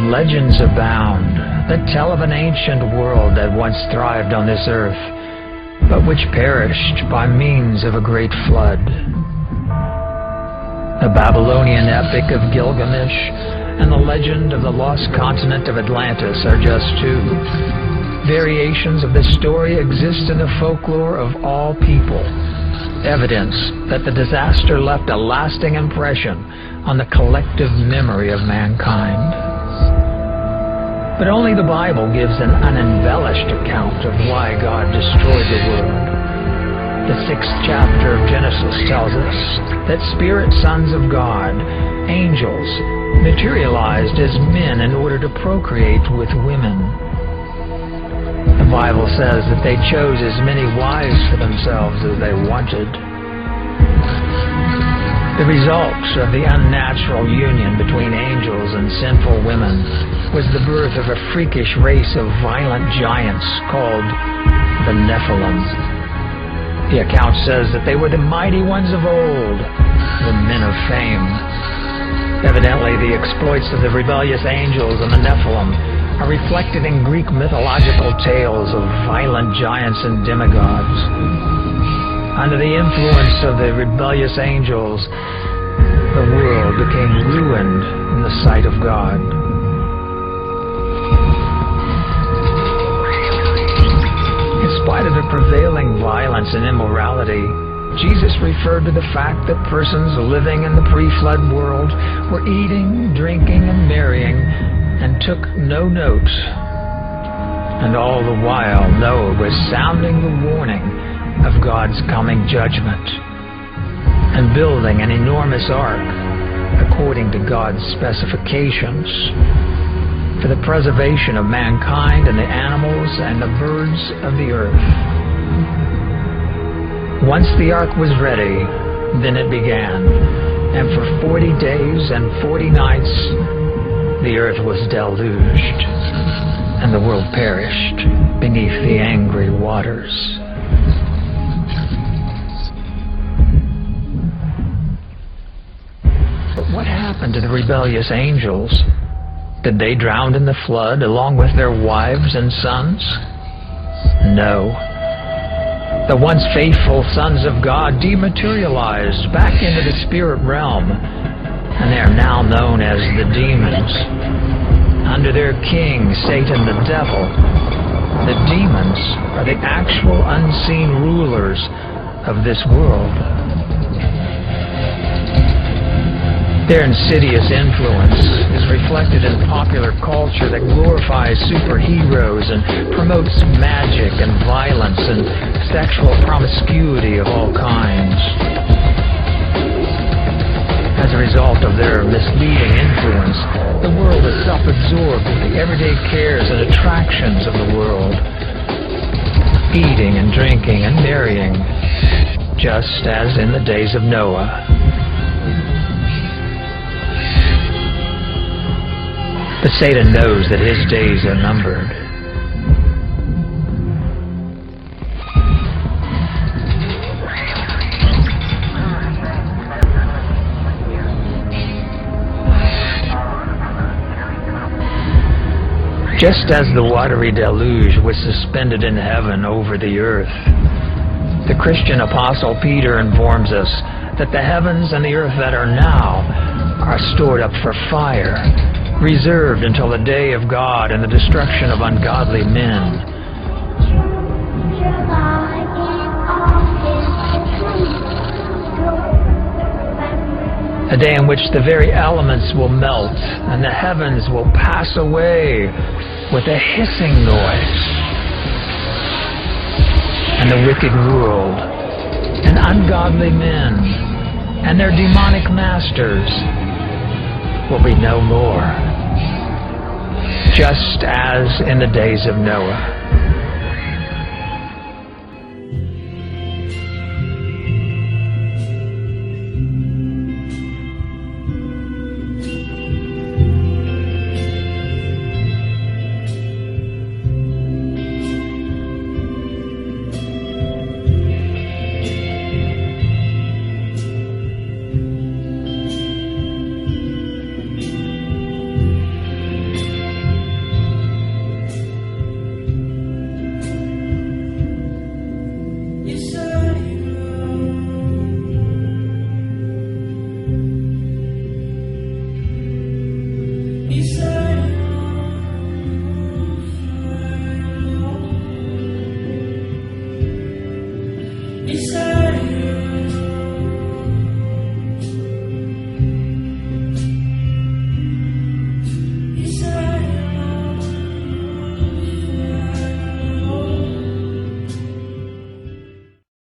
Legends abound that tell of an ancient world that once thrived on this earth, but which perished by means of a great flood. The Babylonian epic of Gilgamesh and the legend of the lost continent of Atlantis are just two. Variations of this story exist in the folklore of all people, evidence that the disaster left a lasting impression on the collective memory of mankind. But only the Bible gives an unembellished account of why God destroyed the world. The 6th chapter of Genesis tells us that spirit sons of God, angels, materialized as men in order to procreate with women. The Bible says that they chose as many wives for themselves as they wanted. The result of the unnatural union between angels and sinful women was the birth of a freakish race of violent giants called the Nephilim. The account says that they were the mighty ones of old, the men of fame. Evidently, the exploits of the rebellious angels and the Nephilim are reflected in Greek mythological tales of violent giants and demigods. Under the influence of the rebellious angels, the world became ruined in the sight of God. In spite of the prevailing violence and immorality, Jesus referred to the fact that persons living in the pre-flood world were eating, drinking, and marrying, and took no note. And all the while, Noah was sounding the warning of God's coming judgment and building an enormous ark according to God's specifications for the preservation of mankind and the animals and the birds of the earth. Once the ark was ready, then it began, and for 40 days and 40 nights the earth was deluged, and the world perished beneath the angry waters. But what happened to the rebellious angels? Did they drown in the flood along with their wives and sons? No. The once faithful sons of God dematerialized back into the spirit realm, and they are now known as the demons. Under their king, Satan the devil, the demons are the actual unseen rulers of this world. Their insidious influence is reflected in popular culture that glorifies superheroes and promotes magic and violence and sexual promiscuity of all kinds. As a result of their misleading influence, the world is self-absorbed with the everyday cares and attractions of the world, eating and drinking and marrying, just as in the days of Noah. But Satan knows that his days are numbered. Just as the watery deluge was suspended in heaven over the earth, the Christian apostle Peter informs us that the heavens and the earth that are now are stored up for fire, reserved until the day of God and the destruction of ungodly men. A day in which the very elements will melt and the heavens will pass away with a hissing noise. And the wicked world and ungodly men and their demonic masters will be no more, just as in the days of Noah.